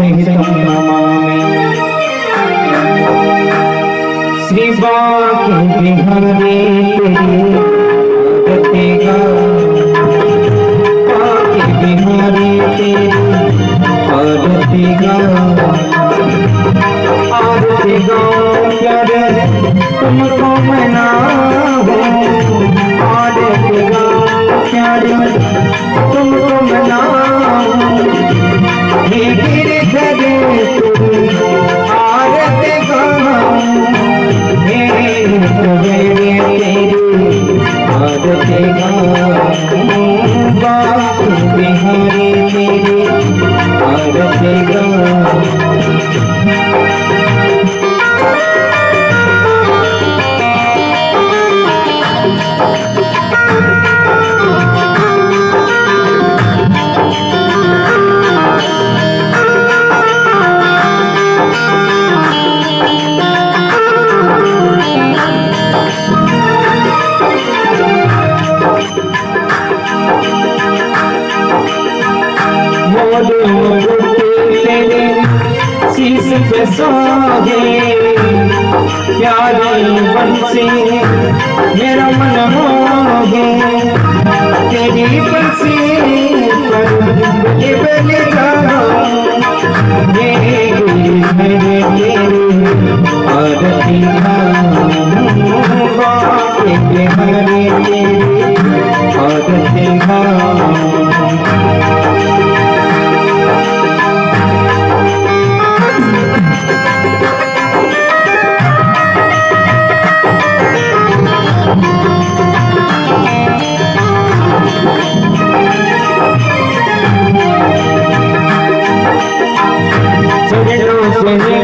सहितं नमामि। श्री बांके बिहारी तेरी आरती गाऊं, बांके बिहारी तेरी आरती गाऊं, आरती गाऊं प्यारे तुमको मनाऊं, आरती गाऊं प्यारे तुमको मनाऊं, हे गिरधरे तुम आरती गाऊं, हे सवेरे तेरी आरती गाऊं, बांके बिहारी तेरी आरती गाऊं। शीश पे सोहे प्यारे बंसी मेरा मन मोहे, तेरी बंसी पर बल जाऊं, मेरे तेरी आरती गाऊं, बांके बिहारी तेरी आरती गाऊं।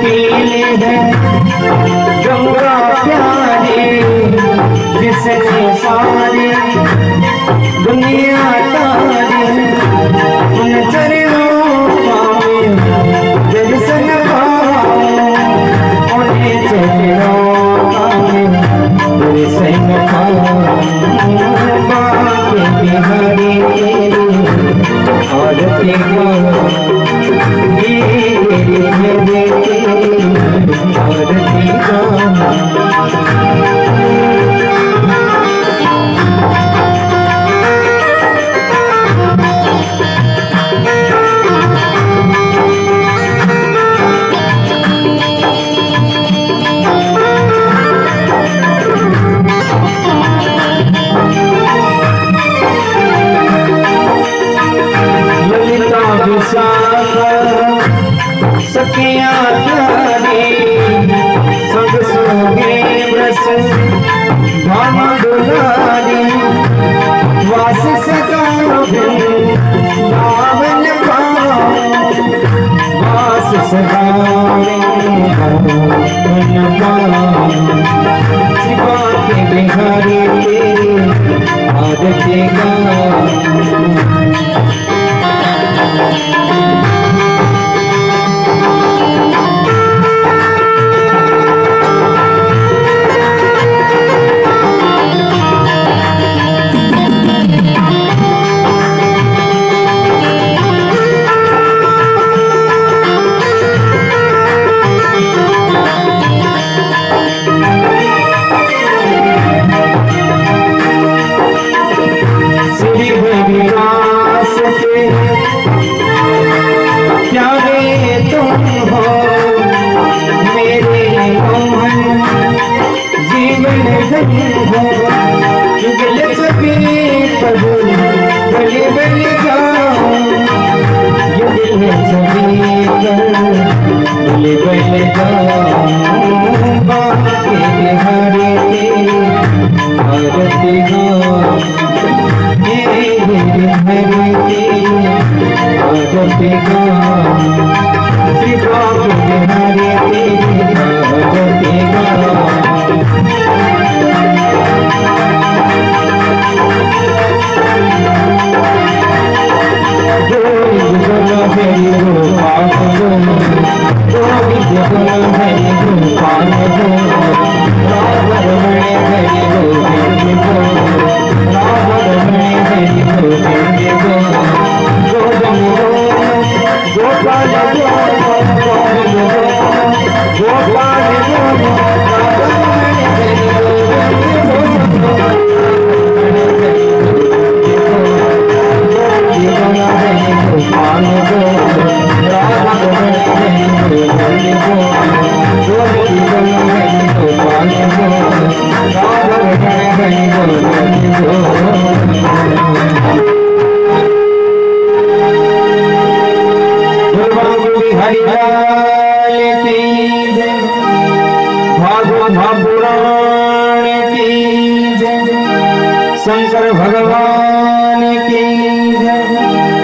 पीले है गंगा प्यारे, जिसने सारी दुनिया तारी, उन चरणों में दर्शन पाऊं, उन्हें चरणों में दर्शन पाऊं, बांके बिहारी तेरी आरती गाऊं, आरती गाऊं। ललिता विशाखा सखियां प्यारी, संग सोगे ब्रस धाम दुलारी, वास सदा पावन पाऊं, वास सदा पावन पाऊं, श्री बांके बिहारी तेरी आरती गाऊं। प्यारे तुम हो मेरे मोहन जीवन धन हो, युगल सभी प्रभु बलि बलि जाऊं, युगल सभी बलि बलि जाऊं, बांके बिहारी तेरी आरती गाऊं, हरि तेरी आरती गाऊं, श्री बांके बिहारी तेरी आरती गाऊं। गोविंद बोलो हरि गोपाल बोलो, गोविंद बोलो हरि गोपाल बोलो, राम रमण हरि गोविंद बोलो, राम रमण हरि गोविंद बोलो, गोविंद बोलो शंकर भगवान की जय,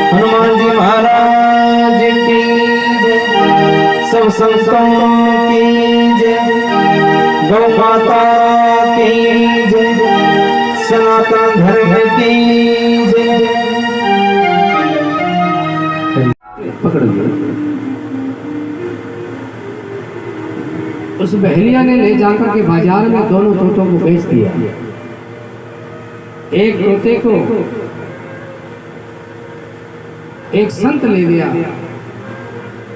हनुमान जी महाराज की जय, सब संतों की जय, गौ माता की जय, सनातन धर्म की जय। पकड़ लिया। उस बहलिया ने ले जाकर के बाजार में दोनों तोतों को बेच दिया। एक तोते को एक संत ले गया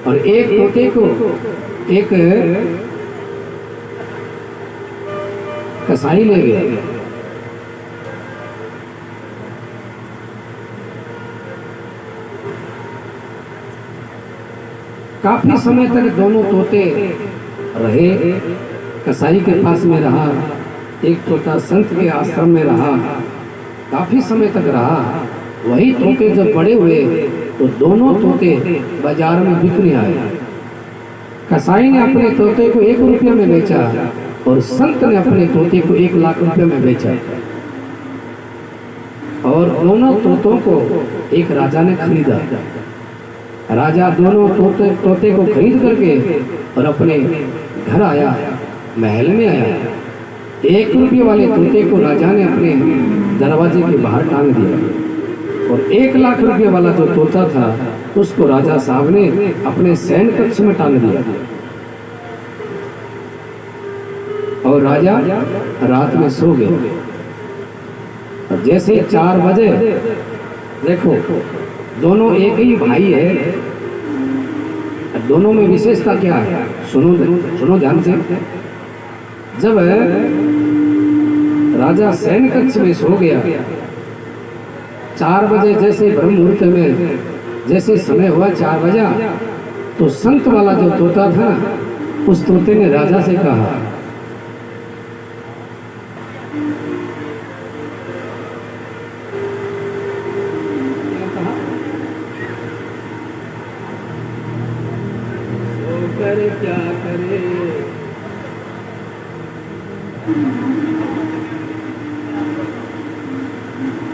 और एक तोते को एक कसाई ले गया। काफी समय तक दोनों तोते रहे। कसाई के पास में रहा, एक तोता संत के आश्रम में रहा, काफी समय तक रहा। वही तोते जब बड़े हुए तो दोनों तोते बाजार में बिकने आए। कसाई ने अपने तोते को 1 रुपया में बेचा और संत ने अपने तोते को 1 लाख रुपये में बेचा। और दोनों तोतों को एक राजा ने खरीदा। राजा दोनों तोते को खरीद करके और अपने घर आया, महल में आया। 1 रुपये वाले तोते को राजा ने अपने दरवाजे के बाहर टांग दिया और 1 लाख रुपये वाला जो तोता था उसको राजा साहब ने अपने सैन्य कक्ष में टांग दिया। और राजा रात में सो गए। और जैसे 4 बजे, देखो दोनों एक ही भाई है, दोनों में विशेषता क्या है, सुनो ध्यान से। जब राजा सैन्य कक्ष में सो गया, 4 बजे जैसे ब्रह्म मुहूर्त में जैसे समय हुआ 4 बजा, तो संत वाला जो तोता था उस तोते ने राजा से कहा, क्या करे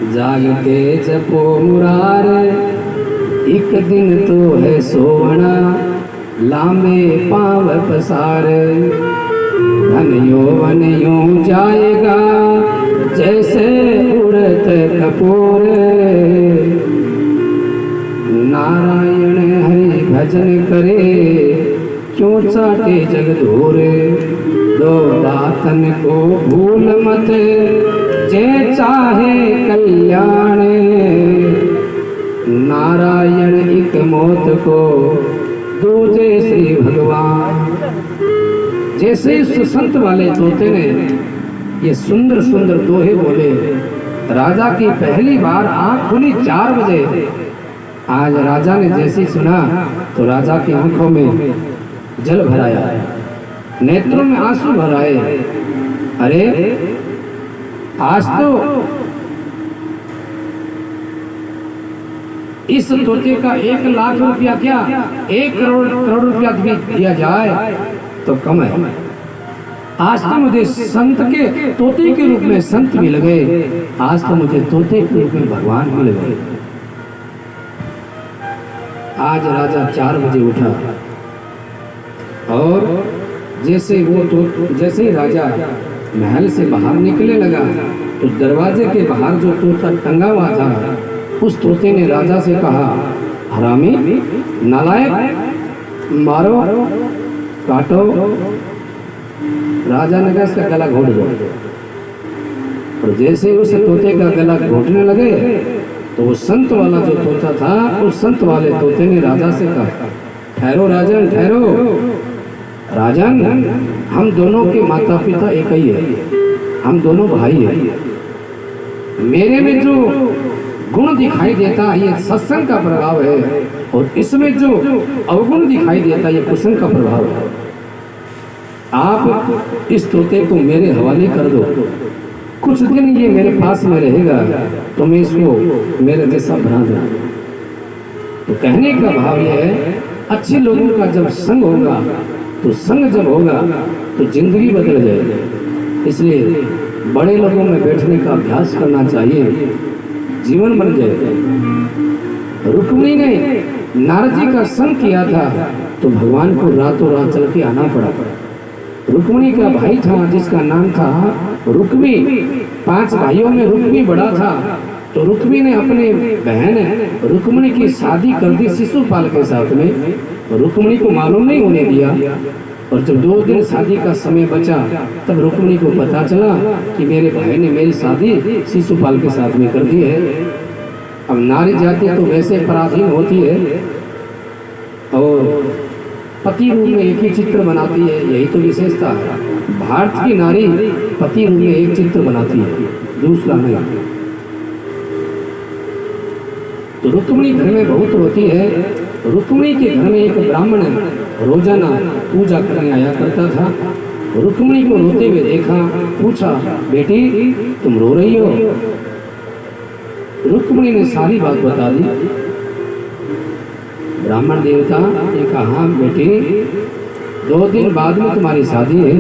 जागते जपो मुरारे, एक दिन तो है सोना लामे पाव पसारे। धन यौवन यूं जाएगा जैसे उड़त कपूर। नारायण हरि भजन करे क्यों चाटे जग धूर। दो दातन को भूल मत जे चाहे कल्याण। नारायण एक मौत को दूजे श्री भगवान। जैसे सुसंत वाले तोते ने ये सुंदर सुंदर दोहे बोले, राजा की पहली बार आंख खुली 4 बजे। आज राजा ने जैसे सुना तो राजा की आंखों में जल भराया, नेत्रों में आंसू भराए। अरे आज तो इस तोते का 1 लाख रुपया क्या 1 करोड़ रुपया भी दिया जाए तो कम है। आज तो मुझे संत के तोते के रूप में संत भी लगे, आज तो मुझे तोते के रूप में भगवान भी लगे। आज राजा 4 बजे उठा और जैसे ही राजा महल से बाहर निकलने लगा तो दरवाजे के बाहर जो तोता टंगा हुआ था उस तोते ने राजा से कहा, हरामी नालायक, मारो काटो। राजा ने कहा इसका गला घोट दो। और जैसे उस तोते का गला घोटने लगे तो वो संत वाला जो तोता था उस संत वाले तोते ने राजा से कहा, ठहरो राजन ठहरो। राजन, हम दोनों के माता पिता एक ही है, हम दोनों भाई हैं। मेरे में जो गुण दिखाई देता है ये सत्संग का प्रभाव है और इसमें जो अवगुण दिखाई देता है ये कुसंग का प्रभाव है। आप इस तोते को मेरे हवाले कर दो, कुछ दिन ये मेरे पास में रहेगा तो मैं इसको मेरे जैसा बना दूं। तो कहने का भाव यह है, अच्छे लोगों का जब संग होगा तो संग जब होगा तो जिंदगी बदल जाएगी। इसलिए बड़े लोगों में बैठने का अभ्यास करना चाहिए, जीवन बन जाए। रुक्मिणी ने नारद जी का संग किया था तो भगवान को रातों रात चल के आना पड़ा। रुक्मिणी का भाई था जिसका नाम था रुक्मी। 5 भाइयों में रुक्मी बड़ा था, तो रुक्मी ने अपने बहन रुक्मिणी की शादी कर दी शिशुपाल के साथ में। रुक्मिणी को मालूम नहीं होने दिया, और जब 2 दिन शादी का समय बचा तब रुक्मिणी को पता चला कि मेरे भाई ने मेरी शादी शिशुपाल के साथ में कर दी है। अब नारी जाति तो वैसे पराधीन होती है और पति रूप में एक ही चित्र बनाती है, यही तो विशेषता है। भारत की नारी पति रूप में एक चित्र बनाती है, दूसरा नहीं। तो रुक्मिणी घर में बहुत रोती है। रुक्मिणी के घर में एक ब्राह्मण रोजाना पूजा करने आया करता था। रुक्मिणी को रोते हुए देखा, पूछा, बेटी तुम रो रही हो? रुक्मिणी ने सारी बात बता दी। ब्राह्मण देवता ने कहा, हाँ बेटी, 2 दिन बाद में तुम्हारी शादी है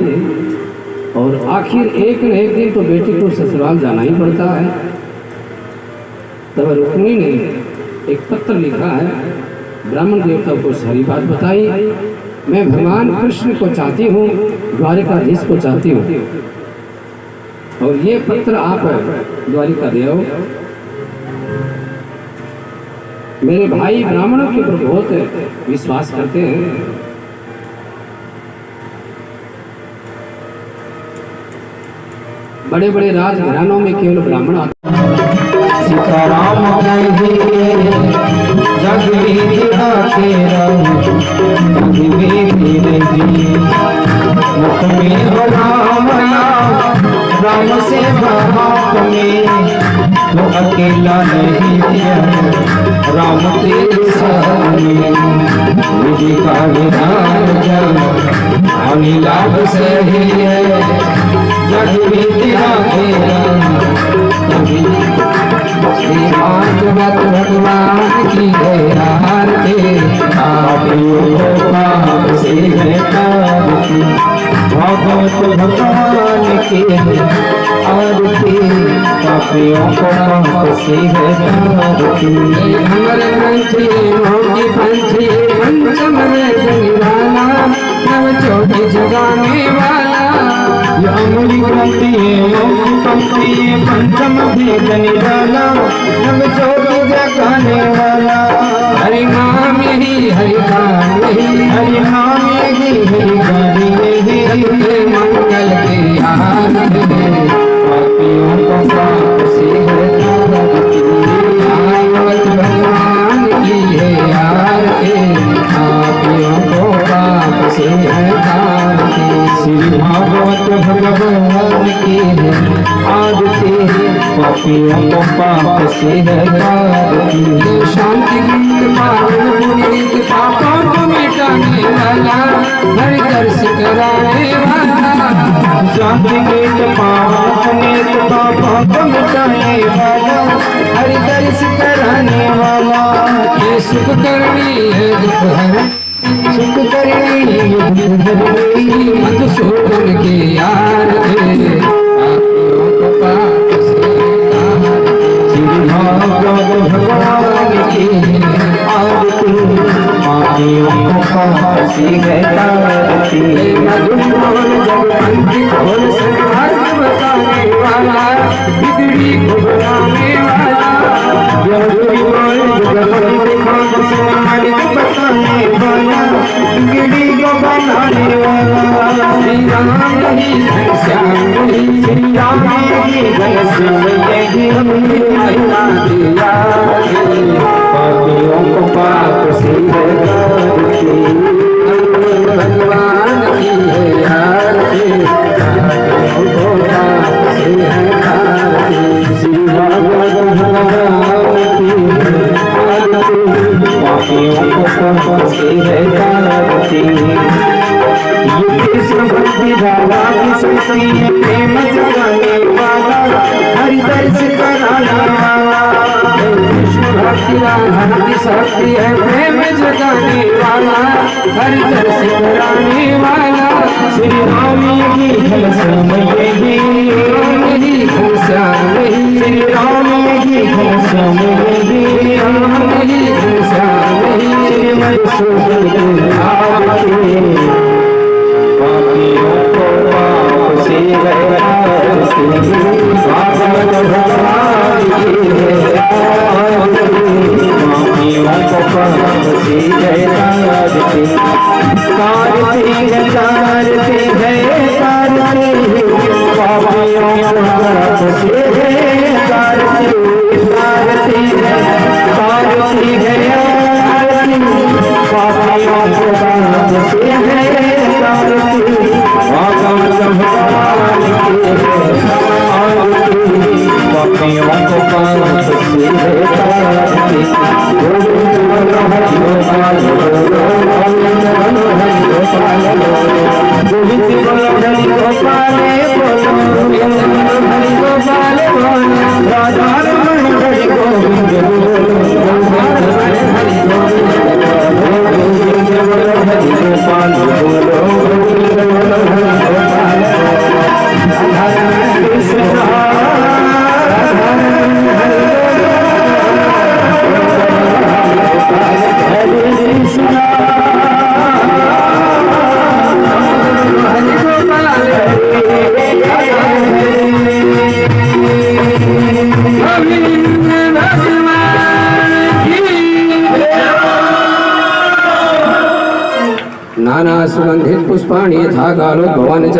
और आखिर एक न एक दिन तो बेटी को ससुराल जाना ही पड़ता है। तब रुक्मिणी ने एक पत्र लिखा है, ब्राह्मण देवता को सारी बात बताई। मैं भगवान कृष्ण को चाहती हूँ, द्वारिकाधीश को चाहती हूँ, और ये पत्र आप द्वारिका दे आओ। मेरे भाई ब्राह्मणों के ऊपर बहुत विश्वास करते हैं। बड़े बड़े राजघरानों में केवल ब्राह्मण आते हैं। सीताराम कहिए जग विधिया तेरा, जग विधि रही मुख में हो राम नाम, राम से बाप में तो अकेला नहीं दिया, राम तेरे सामने विधि का विधान जब हानि लाभ सही है, जग विधिया तेरा भागवत भगवान की आरती, भागवत भगवान की आरती, पापियों को पाप से है तारती। अमर ग्रंथि मोगी पंथी पंचम वेद निराला, नव चौकी जगाने वाला। अमर ग्रंथि मोगी पंथी पंचम वेद निराला, नव चौकी जगाने वाला। हरि नाम यही हरि नाम यही, हरि नाम यही हरि गान यही, मंगल की आरती, पापियों को पाप से है तारती। भागवत भगवान की है आरती, पापियों को पाप से है तारती। श्री भागवत भगवान की है आरती, पापियों को पाप से है तारती। शांति गीत पावन पुनीत, पापों को मिटाने वाला, हरि दर्श कराने वाला। शांति गीत पावन पुनीत, पापों को मिटाने वाला, हरि दर्श कराने वाला। ये सुख करनी है दुख हर, सुख करनी दुख हरनी, मधुसूदन की आरती, पापियों को पाप से तारती। श्री भागवत भगवान की आरती, पापियों को पाप से है तारती। मधुसूदन जगवंती खोल सद्भाग्य बताने वाला, बिगड़ी को बनाने वाला। गिरी को बनाने वाला। श्री राम यही घनश्याम यही, श्री राम यही घनश्याम यही, महिमा दिया पापियों को पाप से है तारती। भगवान की है आरती, पापियों को पाप से है तारती। श्री भागवत भगवान की आरती, पापियों को पाप से है तारती। ये कृष्ण भक्ति राधा की शक्ति है, प्रेम जगाने वाला, हरि दर्श कराने वाला। कृष्ण की राधा की शक्ति है प्रेम जगाने वाला हर जन से कराने वाला श्री राम की घनश्याम यही घनश्याम यही श्री राम की घनश्याम यही घनश्याम यही श्री मधुसूदन आपके पापियों को पाप से भागवत भगवान की पापियों को पाप से कारते कारते कारते पापियों को पाप से कारते कारते पापियों को पाप से भागवत भगवान की पापियों को पाप से कारते गोविंद बोलो हरि गोपाल गोविंद बोलो हरि गोपाल गोविंद बोलो हरि गोपाल गोविंद बोलो हरि गोपाल राधा रमण हरि गोविंद बोलो गोविंद हरि गोविंद गोविंद बोलो हरि गोपाल बोलो गोविंद बोलो हरि गोपाल राधा कृष्ण नाना सुगंधित पुष्पाणि यथा कालो भवान् च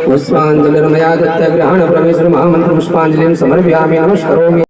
पुष्पाञ्जलिर्मया दत्त ग्रहण परमेश्वर महामंत्र पुष्पाञ्जलिं समर्पयामि नमस्करोमि।